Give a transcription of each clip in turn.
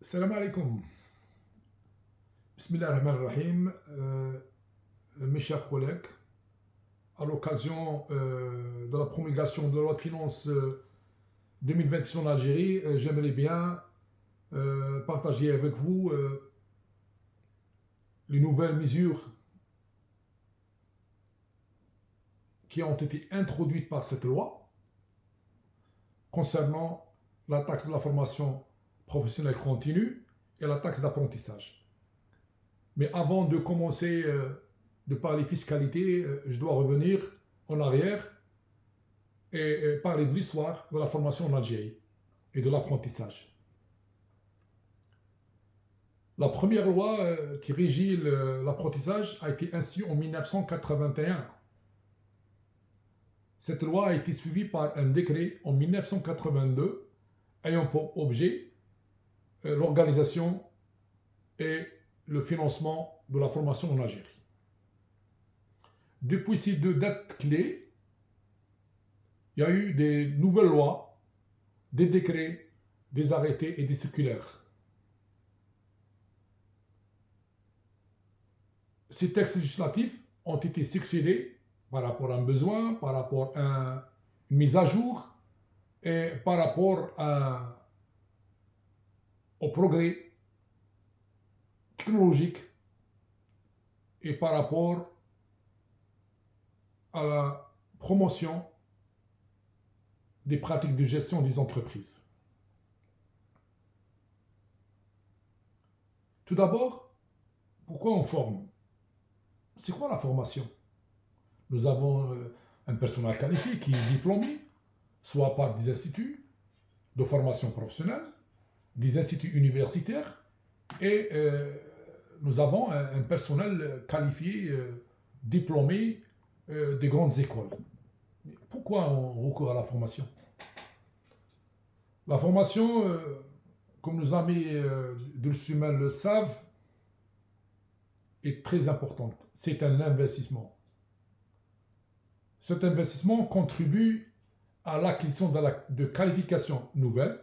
Salam alaikum. Bismillah ar-Rahman ar-Rahim. Mes chers collègues, à l'occasion de la promulgation de la loi de finances 2026 en Algérie, j'aimerais bien partager avec vous les nouvelles mesures qui ont été introduites par cette loi concernant la taxe de la formation professionnelle continue et la taxe d'apprentissage. Mais avant de commencer de parler fiscalité, je dois revenir en arrière et parler de l'histoire de la formation en Algérie et de l'apprentissage. La première loi qui régit l'apprentissage a été instituée en 1981. Cette loi a été suivie par un décret en 1982 ayant pour objet l'organisation et le financement de la formation en Algérie. Depuis ces deux dates clés, il y a eu des nouvelles lois, des décrets, des arrêtés et des circulaires. Ces textes législatifs ont été succédés par rapport à un besoin, par rapport à une mise à jour et par rapport au progrès technologique et par rapport à la promotion des pratiques de gestion des entreprises. Tout d'abord, pourquoi on forme? C'est quoi la formation? Nous avons un personnel qualifié qui est diplômé, soit par des instituts de formation professionnelle, des instituts universitaires, et nous avons un personnel qualifié, diplômé des grandes écoles. Mais pourquoi on recourt à la formation? La formation, comme nos amis de l'Ussumel le savent, est très importante. C'est un investissement. Cet investissement contribue à l'acquisition de qualifications nouvelles,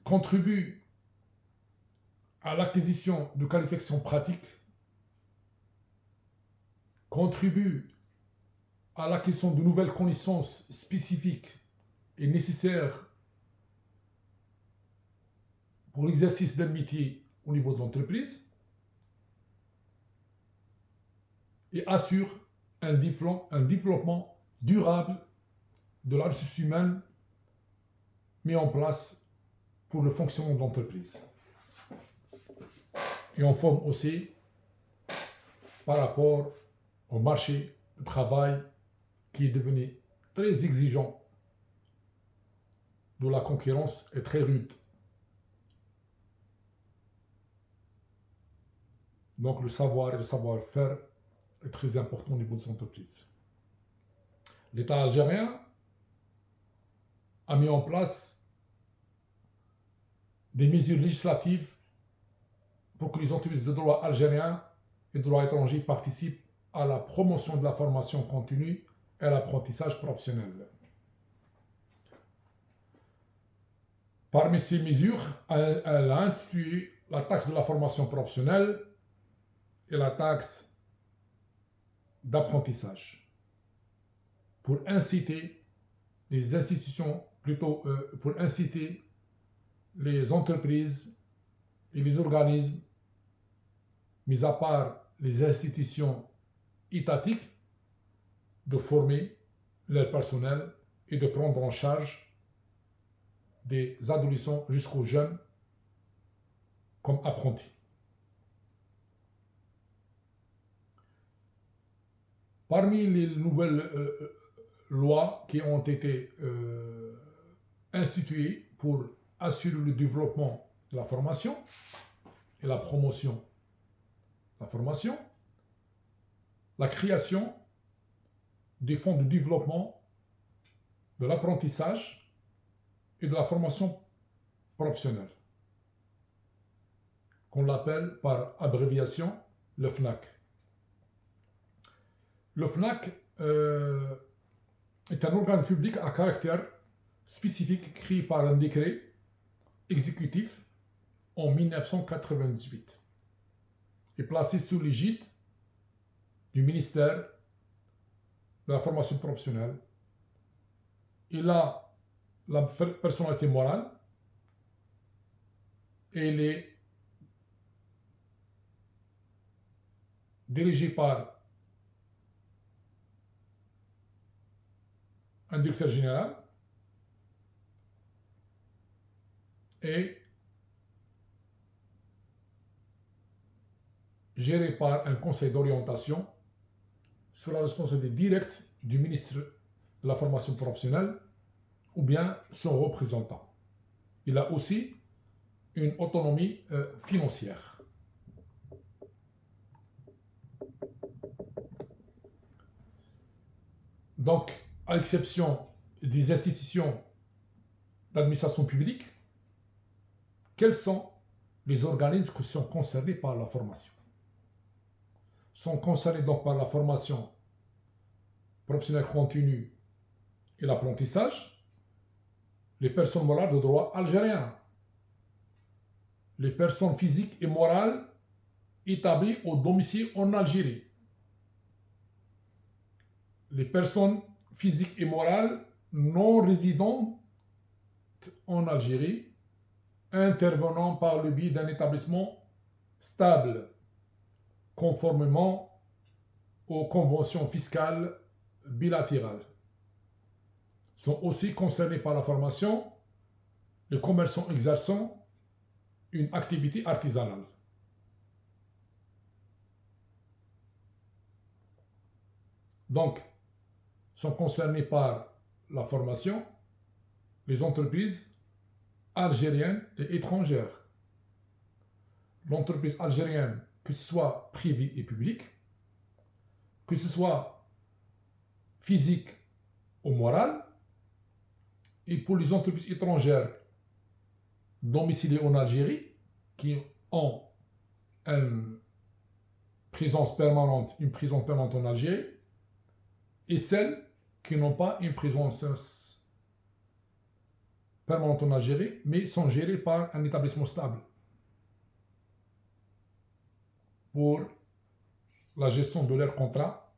contribue à l'acquisition de qualifications pratiques, contribue à l'acquisition de nouvelles connaissances spécifiques et nécessaires pour l'exercice d'un métier au niveau de l'entreprise et assure un développement durable de la ressource humaine mis en place pour le fonctionnement de l'entreprise. Et on forme aussi par rapport au marché du travail qui est devenu très exigeant, dont la concurrence est très rude. Donc le savoir et le savoir-faire est très important au niveau des entreprises. L'État algérien a mis en place des mesures législatives pour que les entreprises de droit algérien et de droit étranger participent à la promotion de la formation continue et à l'apprentissage professionnel. Parmi ces mesures, elle a institué la taxe de la formation professionnelle et la taxe d'apprentissage pour inciter les institutions, pour inciter les entreprises et les organismes, mis à part les institutions étatiques, de former leur personnel et de prendre en charge des adolescents jusqu'aux jeunes comme apprentis. Parmi les nouvelles lois qui ont été instituées pour assurer le développement de la formation et la promotion de la formation, la création des fonds de développement de l'apprentissage et de la formation professionnelle, qu'on l'appelle par abréviation le FNAC. Le FNAC est un organisme public à caractère spécifique créé par un décret exécutif en 1998 et placé sous l'égide du ministère de la formation professionnelle. Il a la personnalité morale et il est dirigé par un directeur général et géré par un conseil d'orientation sous la responsabilité directe du ministre de la formation professionnelle ou bien son représentant. Il a aussi une autonomie financière. Donc, à l'exception des institutions d'administration publique, quels sont les organismes qui sont concernés par la formation? Sont concernés donc par la formation professionnelle continue et l'apprentissage, les personnes morales de droit algérien, les personnes physiques et morales établies au domicile en Algérie, les personnes physiques et morales non résidentes en Algérie, intervenant par le biais d'un établissement stable, conformément aux conventions fiscales bilatérales. Sont aussi concernés par la formation les commerçants exerçant une activité artisanale. Donc, sont concernés par la formation les entreprises algériennes et étrangères. L'entreprise algérienne, que ce soit privée et publique, que ce soit physique ou morale, et pour les entreprises étrangères domiciliées en Algérie, qui ont une présence permanente en Algérie, et celles qui n'ont pas une présence permanente en Algérie, mais sont gérées par un établissement stable pour la gestion de leurs contrats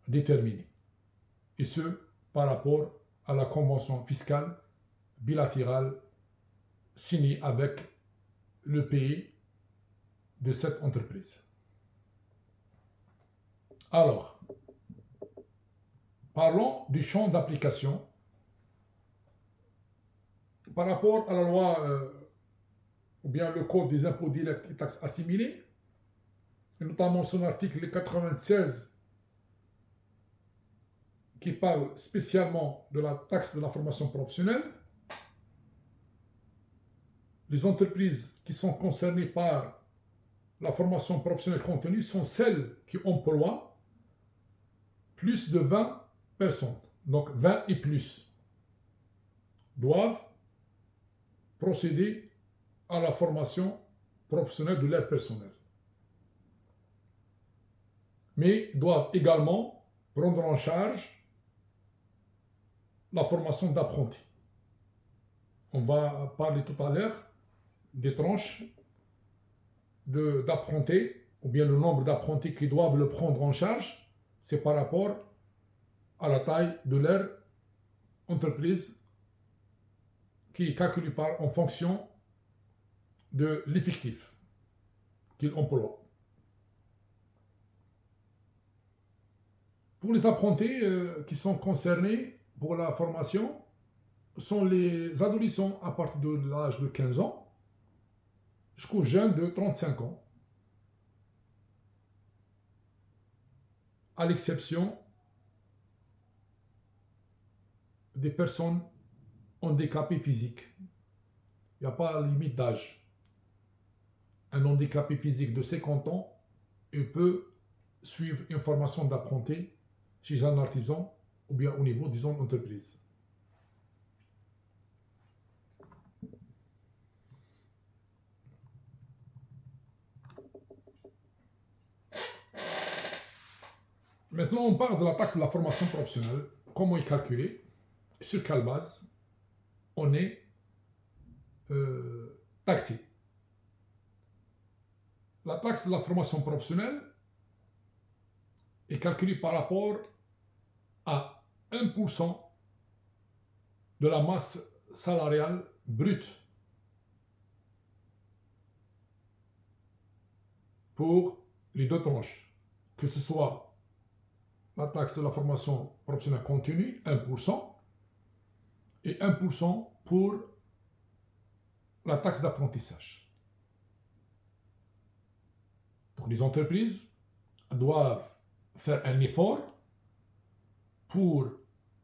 déterminés. Et ce, par rapport à la convention fiscale bilatérale signée avec le pays de cette entreprise. Alors, parlons du champ d'application par rapport à la loi ou bien le code des impôts directs et taxes assimilées, et notamment son article 96 qui parle spécialement de la taxe de la formation professionnelle. Les entreprises qui sont concernées par la formation professionnelle continue sont celles qui emploient plus de 20 personnes, donc 20 et plus, doivent procéder à la formation professionnelle de leur personnel. Mais doivent également prendre en charge la formation d'apprentis. On va parler tout à l'heure des tranches d'apprentis, ou bien le nombre d'apprentis qui doivent le prendre en charge, c'est par rapport à la taille de leur entreprise qui est calculée en fonction de l'effectif qu'ils emploient. Pour les apprentis qui sont concernés pour la formation, sont les adolescents à partir de l'âge de 15 ans jusqu'aux jeunes de 35 ans, à l'exception des personnes handicapées physiques. Il n'y a pas de limite d'âge. Un handicapé physique de 50 ans peut suivre une formation d'apprenti chez un artisan ou bien au niveau, disons, d'entreprise. Maintenant, on parle de la taxe de la formation professionnelle. comment est calculé, sur quelle base on est taxé. La taxe de la formation professionnelle est calculée par rapport à 1% de la masse salariale brute pour les deux tranches, que ce soit la taxe de la formation professionnelle continue, 1%, et 1% pour la taxe d'apprentissage. Donc les entreprises doivent faire un effort pour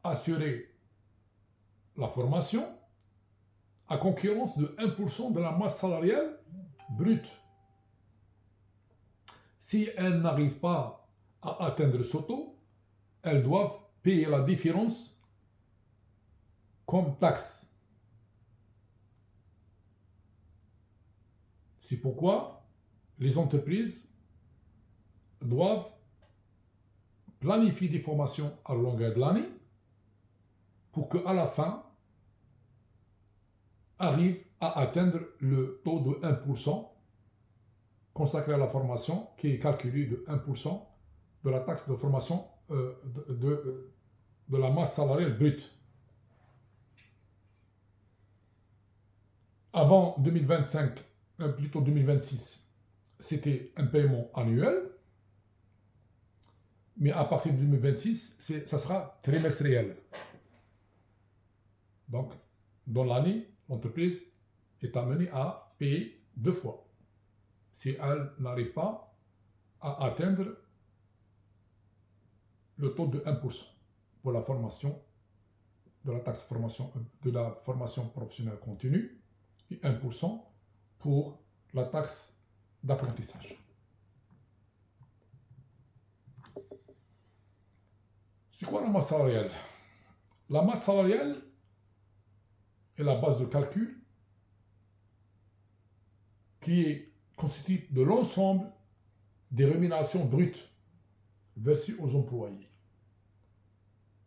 assurer la formation à concurrence de 1% de la masse salariale brute. Si elles n'arrivent pas à atteindre ce taux, elles doivent payer la différence comme taxe. C'est pourquoi les entreprises doivent planifier des formations à la longueur de l'année pour qu'à la fin, arrivent à atteindre le taux de 1% consacré à la formation, qui est calculé de 1% de la taxe de formation de la masse salariale brute. Avant 2025, plutôt 2026, c'était un paiement annuel, mais à partir de 2026, ça sera trimestriel. Donc, dans l'année, l'entreprise est amenée à payer 2 fois si elle n'arrive pas à atteindre le taux de 1% pour la formation de la taxe de la formation professionnelle continue et 1% pour la taxe d'apprentissage. C'est quoi la masse salariale? La masse salariale est la base de calcul qui est constituée de l'ensemble des rémunérations brutes versées aux employés.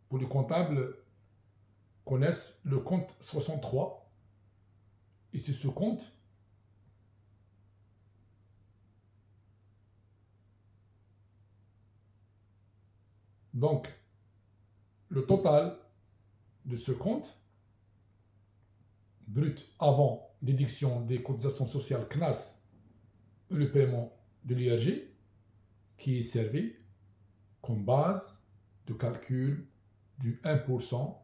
Pour les comptables connaissent le compte 63, et c'est ce compte donc le total de ce compte brut avant déduction des cotisations sociales CNAS et le paiement de l'IRG qui est servi comme base de calcul du 1%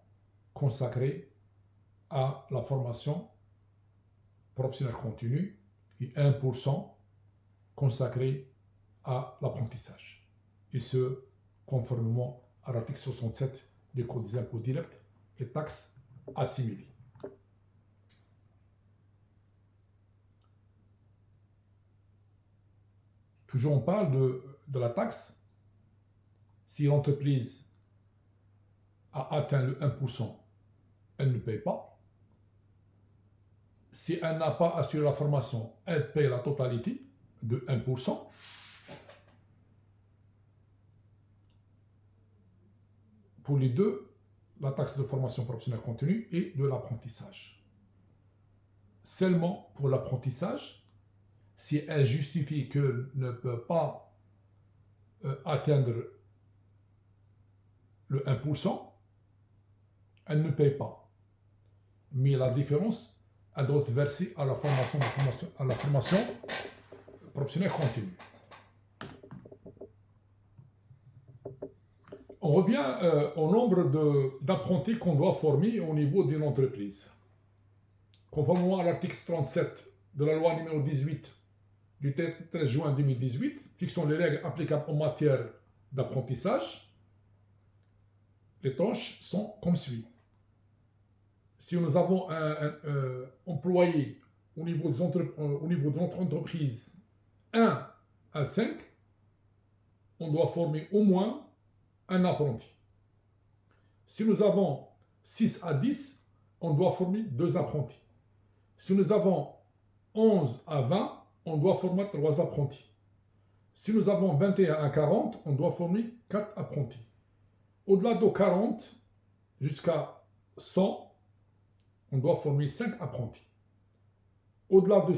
consacré à la formation professionnelle continue et 1% consacré à l'apprentissage. Et ce, conformément à l'article 67 des codes des impôts directs et taxes assimilées. Toujours on parle de la taxe. Si l'entreprise a atteint le 1%, elle ne paye pas. Si elle n'a pas assuré la formation, elle paye la totalité de 1%. Pour les deux, la taxe de formation professionnelle continue et de l'apprentissage. Seulement pour l'apprentissage, si elle justifie qu'elle ne peut pas atteindre le 1%, elle ne paye pas. Mais la différence, elle doit être versée à la formation professionnelle continue. On revient au nombre d'apprentis qu'on doit former au niveau d'une entreprise. Conformément à l'article 37 de la loi numéro 18 du 13 juin 2018, fixant les règles applicables en matière d'apprentissage, les tranches sont comme suit. Si nous avons un employé au niveau de notre entreprise 1 à 5, on doit former au moins un apprenti. Si nous avons 6 à 10, on doit former 2 apprentis. Si nous avons 11 à 20, on doit former 3 apprentis. Si nous avons 21 à 40, on doit former 4 apprentis. Au-delà de 40, jusqu'à 100, on doit former 5 apprentis. Au-delà de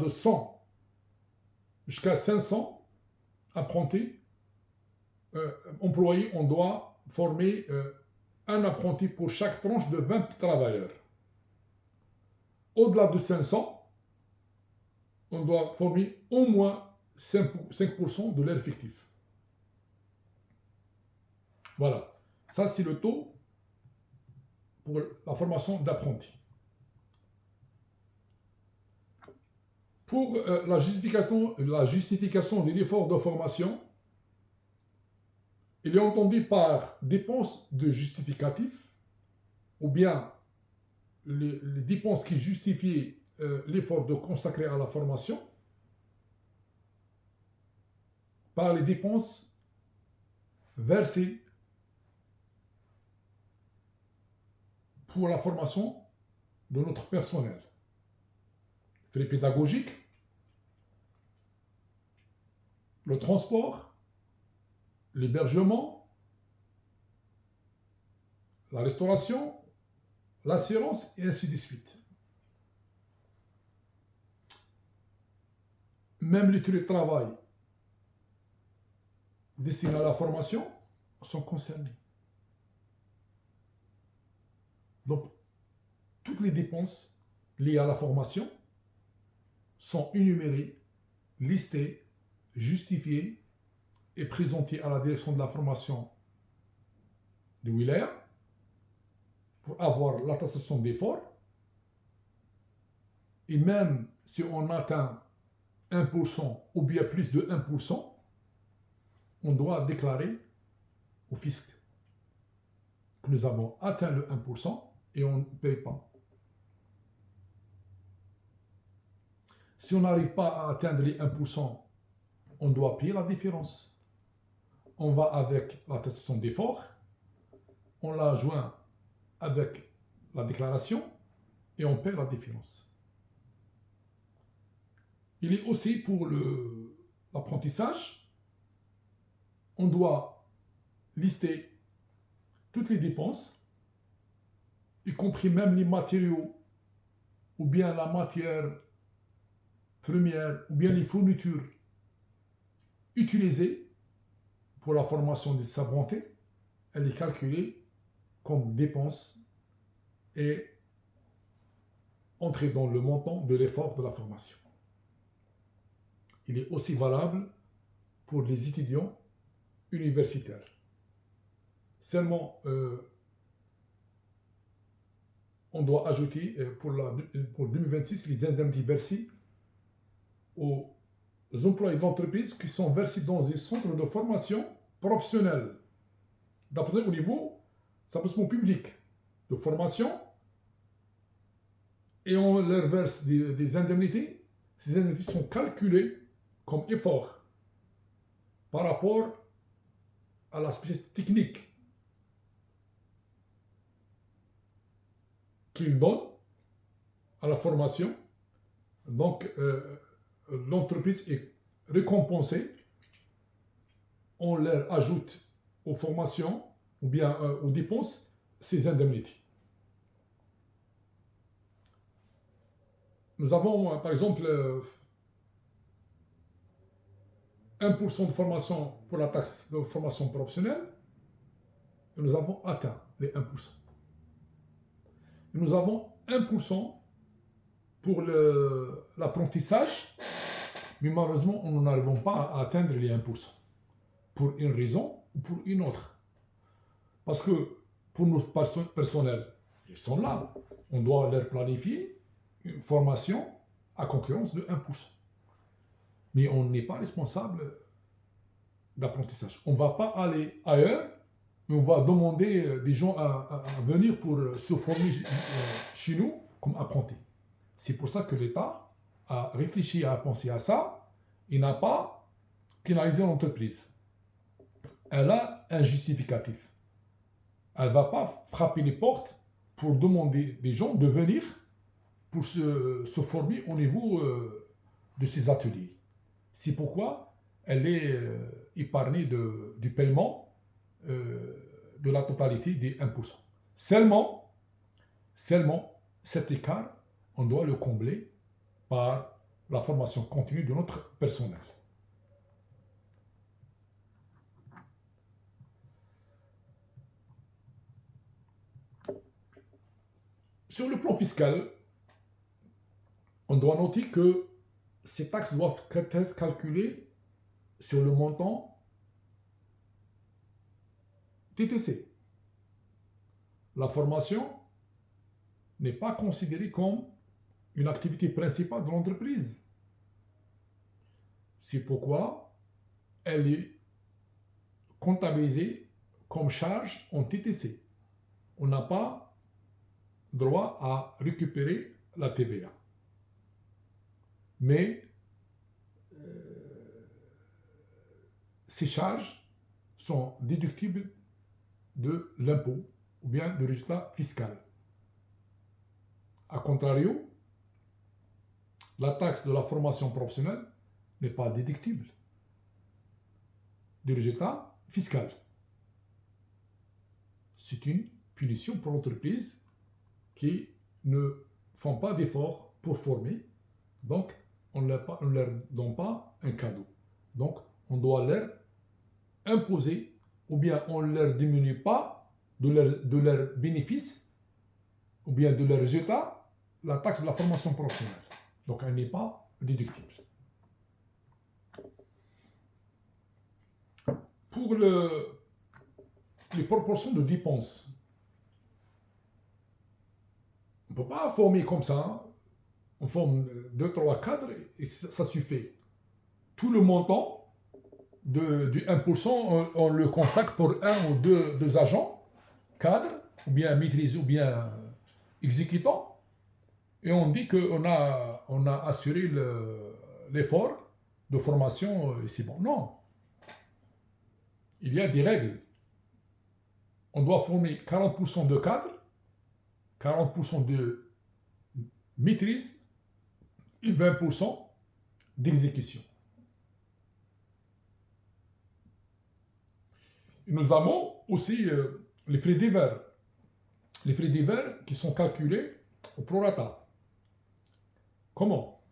100 jusqu'à 500 apprentis, employés, on doit former un apprenti pour chaque tranche de 20 travailleurs. Au-delà de 500, on doit former au moins 5% de leur effectif. Voilà. Ça, c'est le taux pour la formation d'apprentis. Pour la justification de l'effort de formation, il est entendu par dépenses de justificatif, ou bien les dépenses qui justifient l'effort de consacrer à la formation, par les dépenses versées pour la formation de notre personnel. Frais pédagogiques, le transport, l'hébergement, la restauration, l'assurance et ainsi de suite. Même les télétravail destinés à la formation sont concernés. Donc, toutes les dépenses liées à la formation sont énumérées, listées, justifiées et présentées à la direction de la formation de Willer pour avoir l'attestation d'effort. Et même si on atteint 1% ou bien plus de 1%, on doit déclarer au fisc que nous avons atteint le 1% et on ne paye pas. Si on n'arrive pas à atteindre les 1%, on doit payer la différence. On va avec l'attestation d'effort, on la joint avec la déclaration et on paie la différence. Il est aussi pour l'apprentissage, on doit lister toutes les dépenses, y compris même les matériaux, ou bien la matière première, ou bien les fournitures utilisées pour la formation des apprentis. Elle est calculée comme dépense et entrée dans le montant de l'effort de la formation. Il est aussi valable pour les étudiants universitaires. Seulement, on doit ajouter pour 2026 les indemnités versées aux employés de l'entreprise qui sont versés dans des centres de formation professionnelle. D'après au niveau établissement public de formation, et on leur verse des indemnités. Ces indemnités sont calculées comme effort par rapport à l'aspect technique qu'ils donnent à la formation. Donc, l'entreprise est récompensée. On leur ajoute aux formations ou bien aux dépenses ces indemnités. Nous avons, par exemple, 1% de formation pour la taxe de formation professionnelle, et nous avons atteint les 1%. Et nous avons 1% pour l'apprentissage, mais malheureusement, nous n'arrivons pas à atteindre les 1%, pour une raison ou pour une autre. Parce que pour nos personnels, ils sont là, on doit leur planifier une formation à concurrence de 1%. Mais on n'est pas responsable d'apprentissage. On ne va pas aller ailleurs, mais on va demander des gens à venir pour se former chez nous comme apprentis. C'est pour ça que l'État a réfléchi à penser à ça. Il n'a pas pénalisé l'entreprise. Elle a un justificatif. Elle ne va pas frapper les portes pour demander des gens de venir pour se former au niveau de ces ateliers. C'est pourquoi elle est épargnée du paiement de de la totalité des 1%. Seulement, cet écart, on doit le combler par la formation continue de notre personnel. Sur le plan fiscal, on doit noter que ces taxes doivent être calculées sur le montant TTC. La formation n'est pas considérée comme une activité principale de l'entreprise. C'est pourquoi elle est comptabilisée comme charge en TTC. On n'a pas droit à récupérer la TVA. Mais ces charges sont déductibles de l'impôt ou bien du résultat fiscal. A contrario, la taxe de la formation professionnelle n'est pas déductible du résultat fiscal. C'est une punition pour l'entreprise qui ne font pas d'efforts pour former. Donc, on ne leur donne pas un cadeau. Donc, on doit leur imposer ou bien on ne leur diminue pas de leurs bénéfices ou bien de leurs résultats la taxe de la formation professionnelle. Donc, elle n'est pas déductible. Pour les proportions de dépenses, on ne peut pas former comme ça. On forme 2, 3, 4 et ça suffit. Tout le montant du 1%, on le consacre pour un ou deux agents, cadres, ou bien maîtrisés, ou bien exécutants. Et on dit qu'on a assuré l'effort de formation et c'est bon. Non. Il y a des règles. On doit former 40% de cadres, 40% de maîtrise et 20% d'exécution. Et nous avons aussi les frais divers. Les frais divers qui sont calculés au prorata. Comment?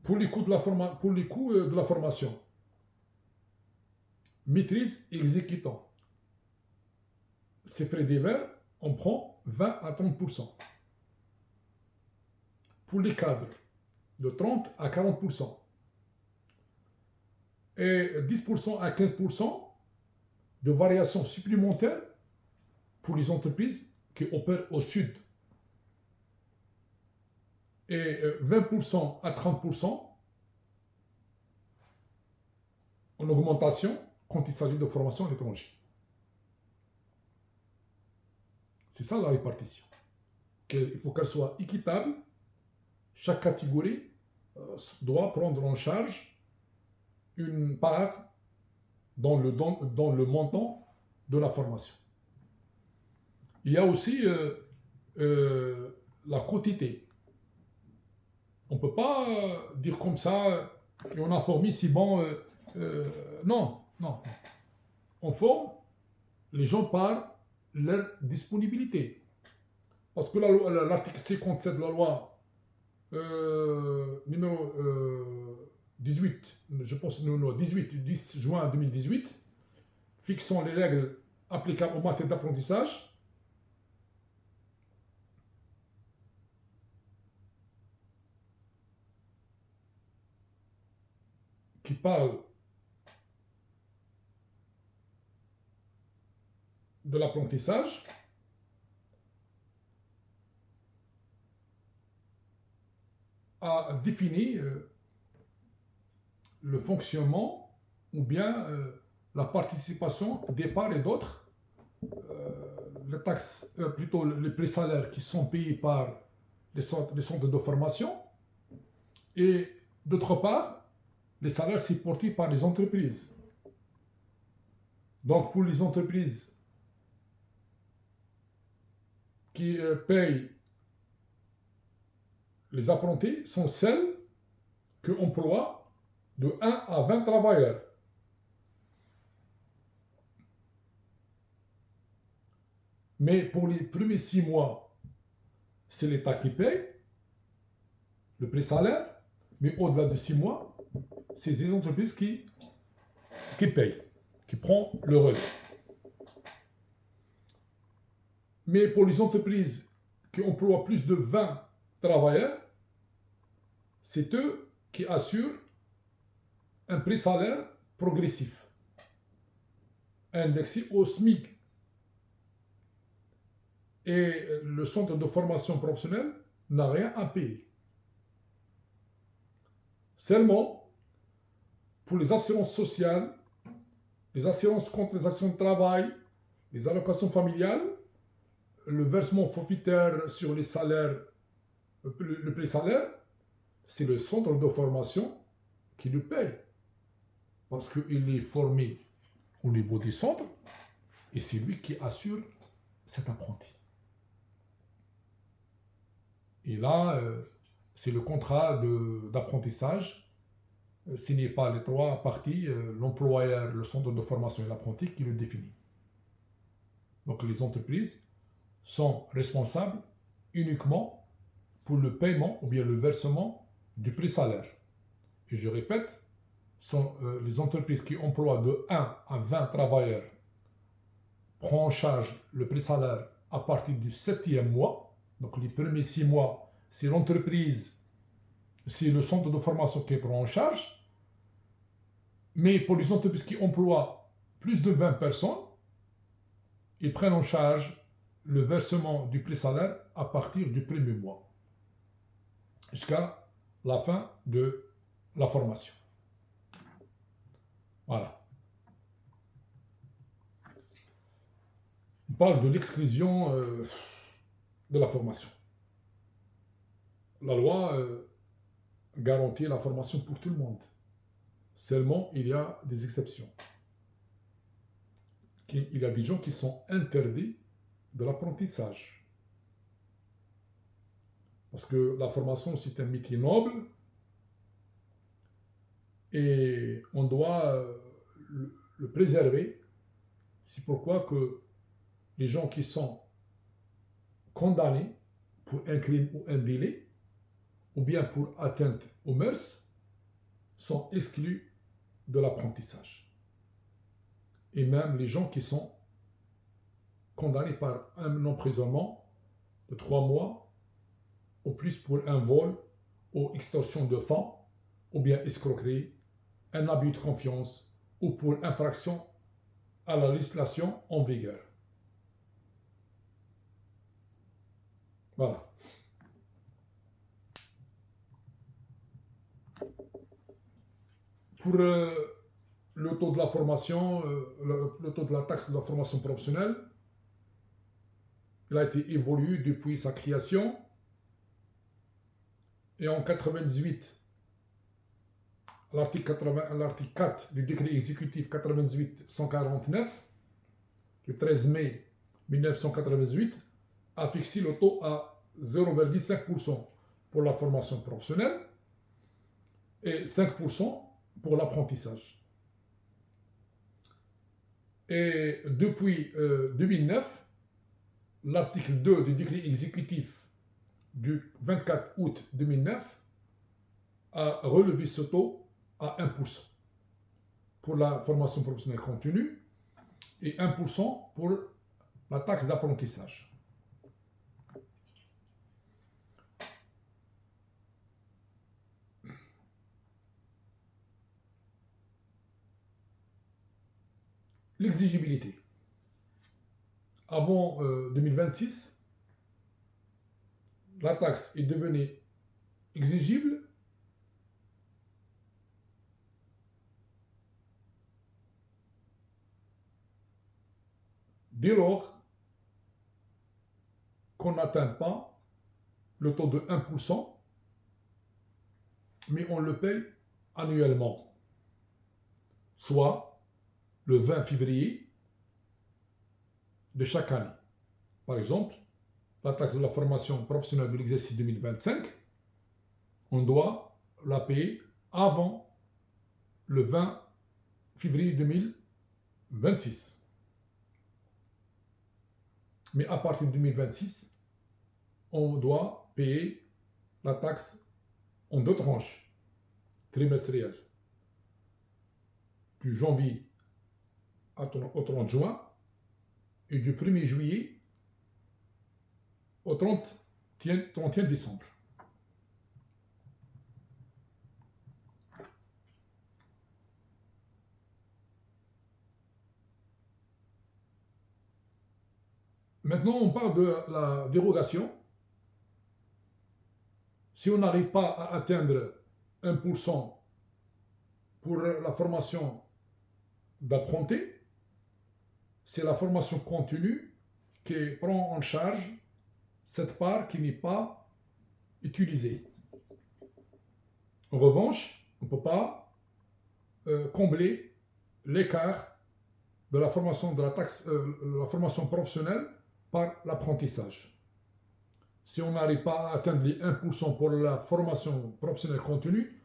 Pour les coûts de la formation, maîtrise et exécutant. Ces frais divers, on prend 20 à 30%. Pour les cadres, de 30 à 40%. Et 10% à 15% de variations supplémentaires pour les entreprises qui opèrent au sud. Et 20% à 30% en augmentation quand il s'agit de formation à l'étranger. C'est ça la répartition. Il faut qu'elle soit équitable. Chaque catégorie doit prendre en charge une part dans le montant de la formation. Il y a aussi la quotité. On ne peut pas dire comme ça, et on a formé si bon. Non. On forme les gens par leur disponibilité. Parce que l'article 57 de la loi numéro 18, je pense, 18 du 10 juin 2018, fixant les règles applicables aux matières d'apprentissage, qui parle de l'apprentissage, a défini le fonctionnement ou bien la participation des parts et d'autres, les taxes, plutôt les pré-salaires qui sont payés par les centres de formation et d'autre part les salaires supportés par les entreprises. Donc pour les entreprises qui payent les apprentis sont celles qui emploient de 1 à 20 travailleurs. Mais pour les premiers 6 mois, c'est l'État qui paye le pré-salaire, mais au-delà de 6 mois, c'est les entreprises qui payent, qui prennent le relais. Mais pour les entreprises qui emploient plus de 20 travailleurs, c'est eux qui assurent un pré-salaire progressif, indexé au SMIC. Et le centre de formation professionnelle n'a rien à payer. Seulement, pour les assurances sociales, les assurances contre les accidents de travail, les allocations familiales, le versement forfaitaire sur les salaires, le pré-salaire, c'est le centre de formation qui le paye. Parce qu'il est formé au niveau du centre et c'est lui qui assure cet apprenti. Et là, c'est le contrat d'apprentissage signé par les 3 parties, l'employeur, le centre de formation et l'apprenti qui le définit. Donc les entreprises sont responsables uniquement pour le paiement ou bien le versement du pré-salaire. Et je répète, sont les entreprises qui emploient de 1 à 20 travailleurs prennent en charge le pré-salaire à partir du 7e mois. Donc les premiers 6 mois, c'est l'entreprise, c'est le centre de formation qui prend en charge. Mais pour les entreprises qui emploient plus de 20 personnes, ils prennent en charge le versement du pré-salaire à partir du premier mois, jusqu'à la fin de la formation. Voilà. On parle de l'exclusion de la formation. La loi garantit la formation pour tout le monde. Seulement, il y a des exceptions. Il y a des gens qui sont interdits de l'apprentissage. Parce que la formation, c'est un métier noble et on doit le préserver. C'est pourquoi que les gens qui sont condamnés pour un crime ou un délit, ou bien pour atteinte aux mœurs, sont exclus de l'apprentissage. Et même les gens qui sont condamnés par un emprisonnement de 3 mois, ou plus pour un vol, ou extorsion de fonds, ou bien escroquerie, un abus de confiance, ou pour infraction à la législation en vigueur. Voilà. Pour le taux de la formation, le taux de la taxe de la formation professionnelle, il a été évolué depuis sa création. Et en 98, l'article 4 du décret exécutif 98-149, le 13 mai 1998, a fixé le taux à 0,5% pour la formation professionnelle et 5% pour l'apprentissage. Et depuis 2009, l'article 2 du décret exécutif du 24 août 2009 a relevé ce taux à 1% pour la formation professionnelle continue et 1% pour la taxe d'apprentissage. L'exigibilité. Avant 2026, la taxe est devenue exigible dès lors qu'on n'atteint pas le taux de 1%, mais on le paye annuellement, soit le 20 février de chaque année. Par exemple, la taxe de la formation professionnelle de l'exercice 2025, on doit la payer avant le 20 février 2026. Mais à partir de 2026, on doit payer la taxe en 2 tranches trimestrielles, du janvier au 30 juin et du 1er juillet au 31 décembre. Maintenant, on parle de la dérogation. Si on n'arrive pas à atteindre 1% pour la formation d'apprenti, c'est la formation continue qui prend en charge cette part qui n'est pas utilisée. En revanche, on ne peut pas combler l'écart de la formation de la taxe, la formation professionnelle par l'apprentissage. Si on n'arrive pas à atteindre les 1% pour la formation professionnelle continue,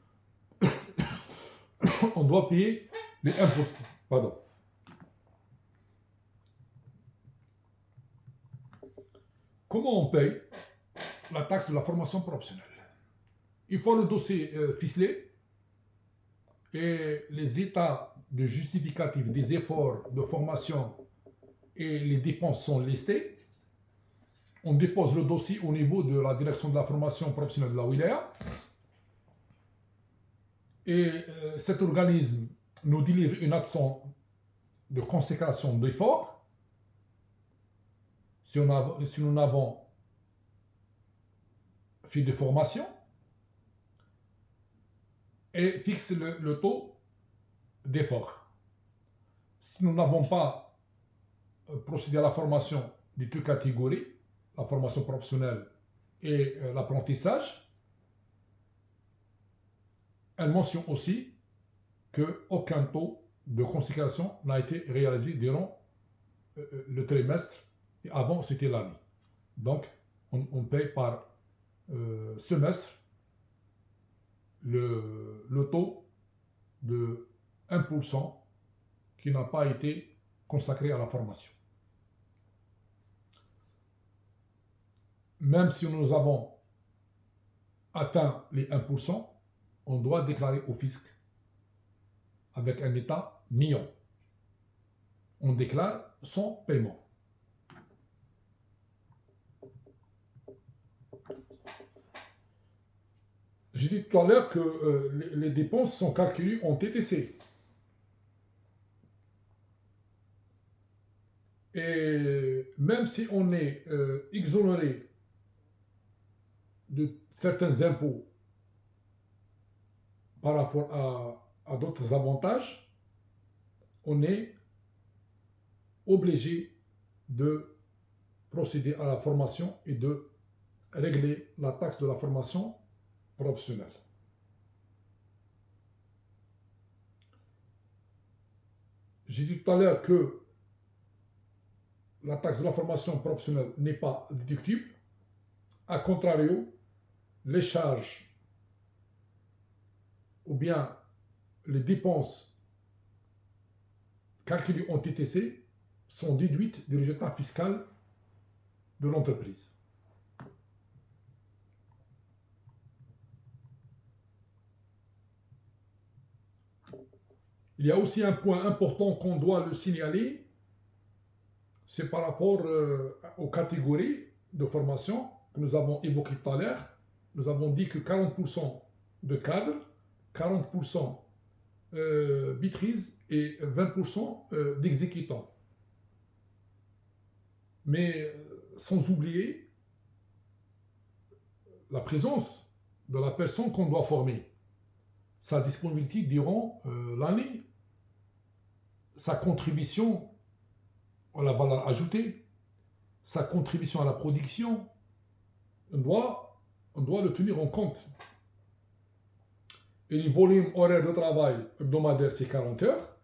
on doit payer les 1%. Pardon. Comment on paye la taxe de la formation professionnelle? Il faut le dossier ficelé et les états de justificatif des efforts de formation et les dépenses sont listés. On dépose le dossier au niveau de la direction de la formation professionnelle de la wilaya. Et cet organisme nous délivre une action de consécration d'efforts. Si nous n'avons fait de formation, et fixe le taux d'effort. Si nous n'avons pas procédé à la formation des deux catégories, la formation professionnelle et l'apprentissage, elle mentionne aussi qu'aucun taux de consécration n'a été réalisé durant le trimestre, et avant c'était l'année. Donc on paye par semestre le taux de 1% qui n'a pas été consacré à la formation. Même si nous avons atteint les 1%, on doit déclarer au fisc avec un état niant. On déclare son paiement. J'ai dit tout à l'heure que les dépenses sont calculées en TTC. Et même si on est exonéré de certains impôts par rapport à d'autres avantages, on est obligé de procéder à la formation et de régler la taxe de la formation professionnelle. J'ai dit tout à l'heure que la taxe de la formation professionnelle n'est pas déductible. A contrario, les charges ou bien les dépenses calculées en TTC sont déduites du résultat fiscal de l'entreprise. Il y a aussi un point important qu'on doit le signaler, c'est par rapport aux catégories de formation que nous avons évoquées tout à l'heure. Nous avons dit que 40% de cadres, 40% maîtrise et 20% d'exécutants. Mais sans oublier la présence de la personne qu'on doit former, sa disponibilité durant l'année, sa contribution à la valeur ajoutée, sa contribution à la production, on doit le tenir en compte. Et le volume horaire de travail hebdomadaire, c'est 40 heures,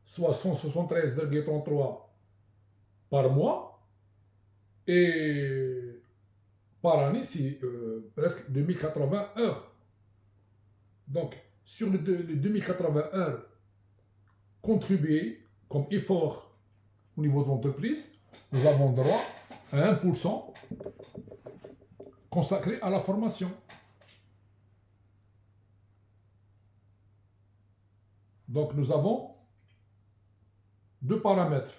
soit 173,33 par mois, et par année, c'est presque 2080 heures. Donc, sur les 2080 heures contribuées comme effort au niveau de l'entreprise, nous avons droit à 1% consacré à la formation. Donc nous avons deux paramètres.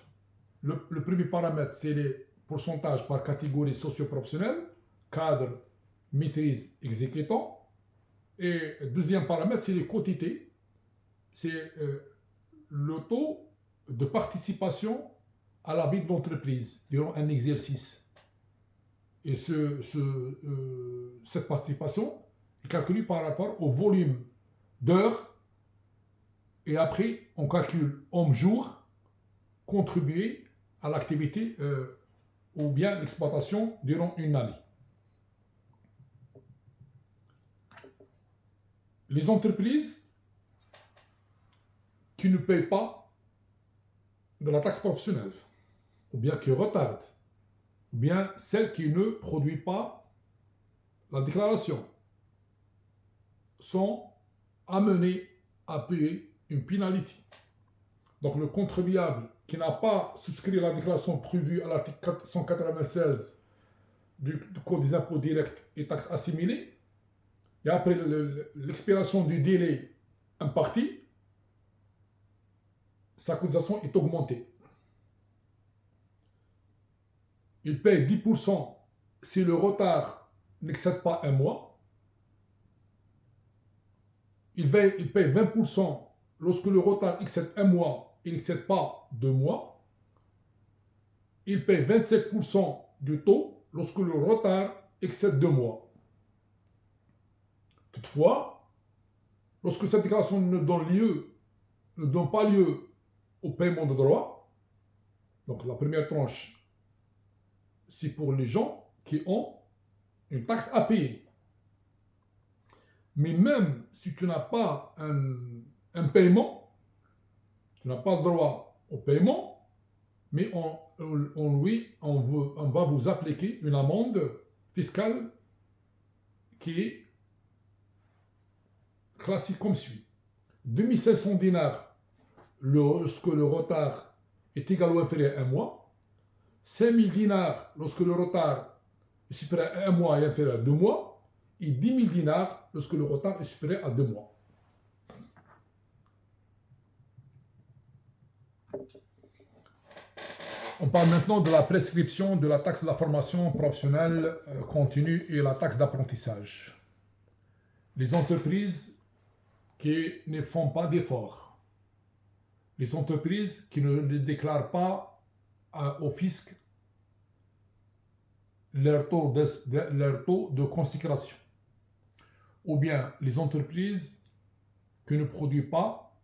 Le premier paramètre, c'est les pourcentages par catégorie socio-professionnelle, cadre, maîtrise, exécutant. Et le deuxième paramètre, c'est les quotités. C'est le taux de participation à la vie de l'entreprise durant un exercice. Et cette participation est calculée par rapport au volume d'heures. Et après, on calcule homme-jour contribué à l'activité ou bien l'exploitation durant une année. Les entreprises qui ne payent pas de la taxe professionnelle, ou bien qui retardent, ou bien celles qui ne produisent pas la déclaration, sont amenées à payer une pénalité. Donc le contribuable qui n'a pas souscrit la déclaration prévue à l'article 196 du Code des impôts directs et taxes assimilées, et après l'expiration du délai imparti, sa cotisation est augmentée. Il paye 10% si le retard n'excède pas un mois. Il paye 20% lorsque le retard excède un mois et n'excède pas 2 mois. Il paye 27% du taux lorsque le retard excède 2 mois. Toutefois, lorsque cette déclaration ne donne pas lieu au paiement de droits, donc la première tranche, c'est pour les gens qui ont une taxe à payer. Mais même si tu n'as pas un paiement, tu n'as pas droit au paiement, mais on va vous appliquer une amende fiscale qui est classique comme suit. 2500 dinars lorsque le retard est égal ou inférieur à un mois, 5000 dinars lorsque le retard est supérieur à un mois et inférieur à 2 mois, et 10 000 dinars lorsque le retard est supérieur à 2 mois. On parle maintenant de la prescription de la taxe de la formation professionnelle continue et la taxe d'apprentissage. Les entreprises qui ne font pas d'efforts, les entreprises qui ne déclarent pas au fisc leur taux de consécration, ou bien les entreprises qui ne produisent pas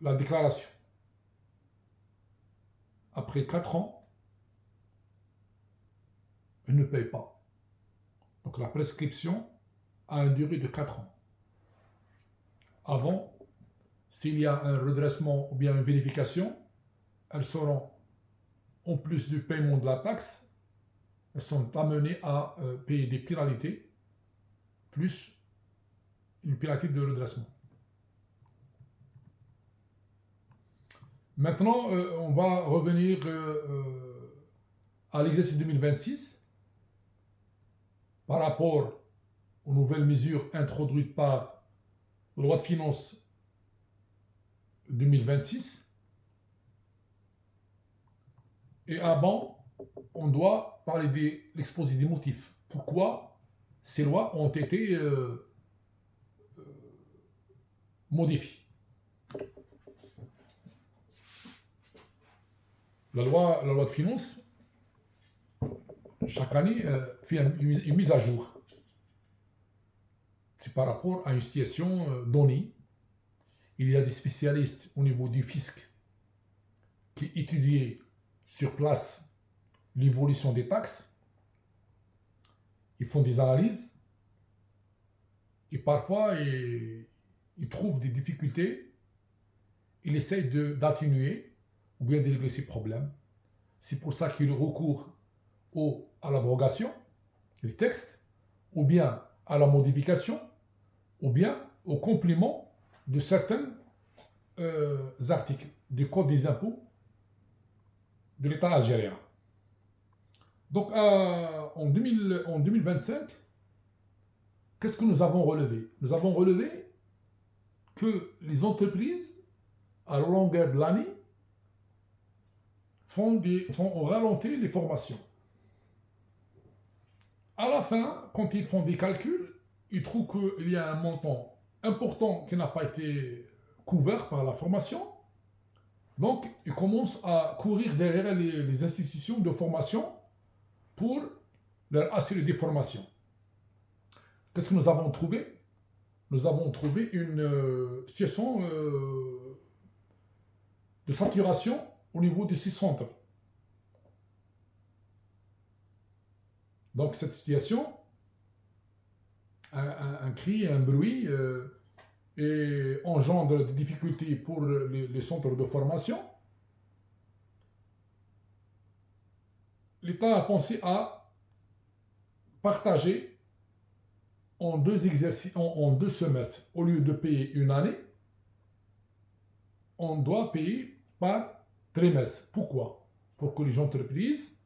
la déclaration. Après 4 ans, elles ne payent pas. Donc la prescription a une durée de 4 ans. Avant, s'il y a un redressement ou bien une vérification, elles seront, en plus du paiement de la taxe, elles sont amenées à payer des pénalités, plus une pénalité de redressement. Maintenant, on va revenir à l'exercice 2026 par rapport aux nouvelles mesures introduites par la loi de finances 2026. Et avant, on doit parler de l'exposé des motifs. Pourquoi ces lois ont été modifiées. La loi de finances, chaque année, fait une mise à jour. C'est par rapport à une situation donnée. Il y a des spécialistes au niveau du fisc qui étudient sur place l'évolution des taxes. Ils font des analyses et parfois ils trouvent des difficultés. Ils essayent d'atténuer ou bien de régler ces problèmes. C'est pour ça qu'ils recourent à l'abrogation des textes, ou bien à la modification, ou bien au complément de certains articles du Code des impôts de l'État algérien. Donc, en 2025, qu'est-ce que nous avons relevé? Nous avons relevé que les entreprises, à la longueur de l'année, font ralentir les formations. À la fin, quand ils font des calculs, ils trouvent qu'il y a un montant important qui n'a pas été couvert par la formation. Donc, ils commencent à courir derrière les institutions de formation pour leur assurer des formations. Qu'est-ce que nous avons trouvé? Nous avons trouvé une situation de saturation au niveau de ces centres. Donc, cette situation, un cri, un bruit, et engendre des difficultés pour les centres de formation. L'État a pensé à partager en deux exercices, en deux semestres. Au lieu de payer une année, on doit payer par trimestre. Pourquoi? Pour que les entreprises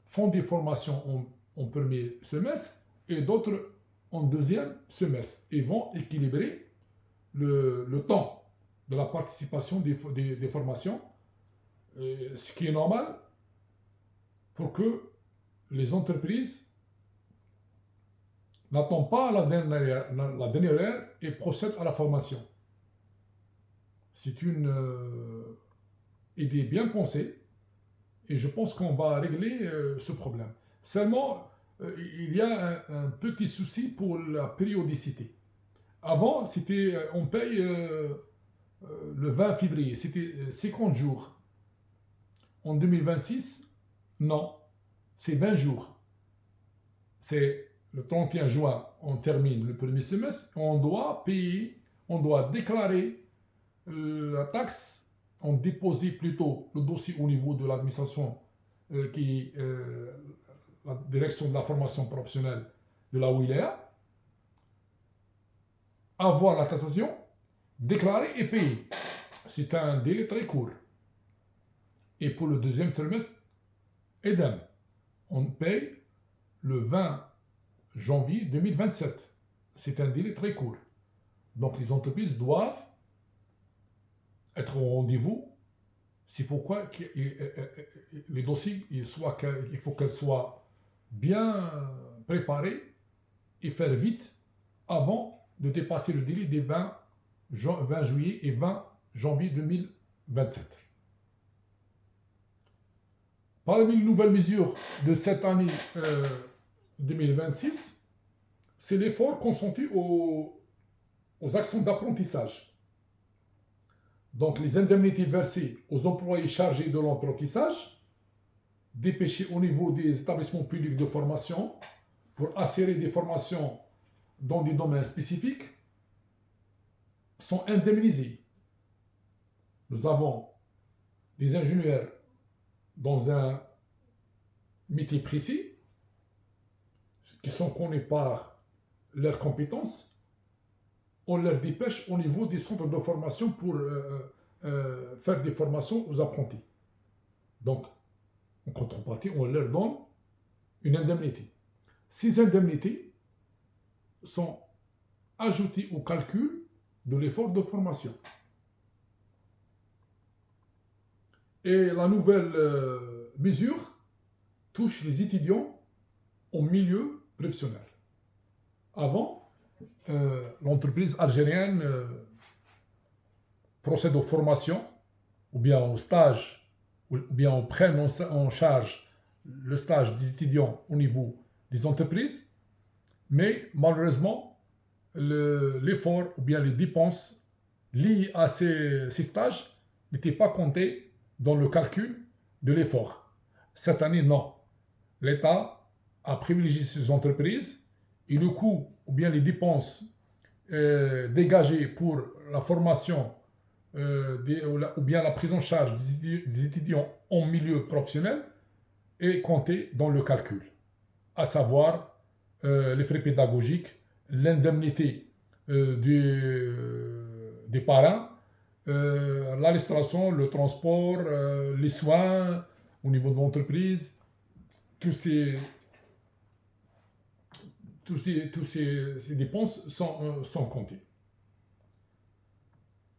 font des formations en premier semestre et d'autres en deuxième semestre et vont équilibrer le temps de la participation des formations, ce qui est normal pour que les entreprises n'attendent pas la dernière heure et procèdent à la formation. C'est une idée bien pensée et je pense qu'on va régler ce problème. Seulement, il y a un petit souci pour la périodicité. Avant, on paye le 20 février, c'était 50 jours. En 2026, non, c'est 20 jours. C'est le 31 juin, on termine le premier semestre, on doit payer, on doit déclarer la taxe, on dépose plutôt le dossier au niveau de l'administration qui est la direction de la formation professionnelle de la WILEA, avoir la taxation, déclarer et payer. C'est un délai très court. Et pour le deuxième trimestre, idem. On paye le 20 janvier 2027. C'est un délai très court. Donc les entreprises doivent être au rendez-vous. C'est pourquoi les dossiers, il faut qu'elles soient bien préparées et faire vite avant de dépasser le délai des 20 juillet et 20 janvier 2027. Parmi les nouvelles mesures de cette année 2026, c'est l'effort consenti aux actions d'apprentissage. Donc les indemnités versées aux employés chargés de l'apprentissage, dépêchés au niveau des établissements publics de formation pour assurer des formations dans des domaines spécifiques, sont indemnisées. Nous avons des ingénieurs dans un métier précis qui sont connus par leurs compétences. On leur dépêche au niveau des centres de formation pour faire des formations aux apprentis. Donc, en contrepartie, on leur donne une indemnité. Ces indemnités sont ajoutées au calcul de l'effort de formation. Et la nouvelle mesure touche les étudiants au milieu professionnel. Avant, l'entreprise algérienne procède aux formations, ou bien au stage, ou bien on prenne en charge le stage des étudiants au niveau des entreprises, mais malheureusement, l'effort ou bien les dépenses liées à ces stages n'étaient pas comptées dans le calcul de l'effort. Cette année, non. L'État a privilégié ces entreprises et le coût ou bien les dépenses dégagées pour la formation ou bien la prise en charge des étudiants en milieu professionnel est compté dans le calcul, à savoir les frais pédagogiques, l'indemnité des parents, la restauration, le transport, les soins au niveau de l'entreprise, tous ces, ces dépenses sont comptées.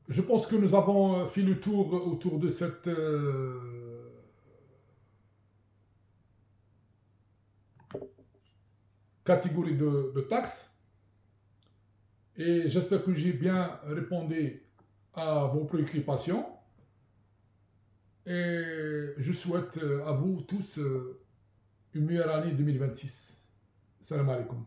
Je pense que nous avons fait le tour autour de cette catégorie de taxes. Et j'espère que j'ai bien répondu à vos préoccupations. Et je souhaite à vous tous une meilleure année 2026. Salam alaikum.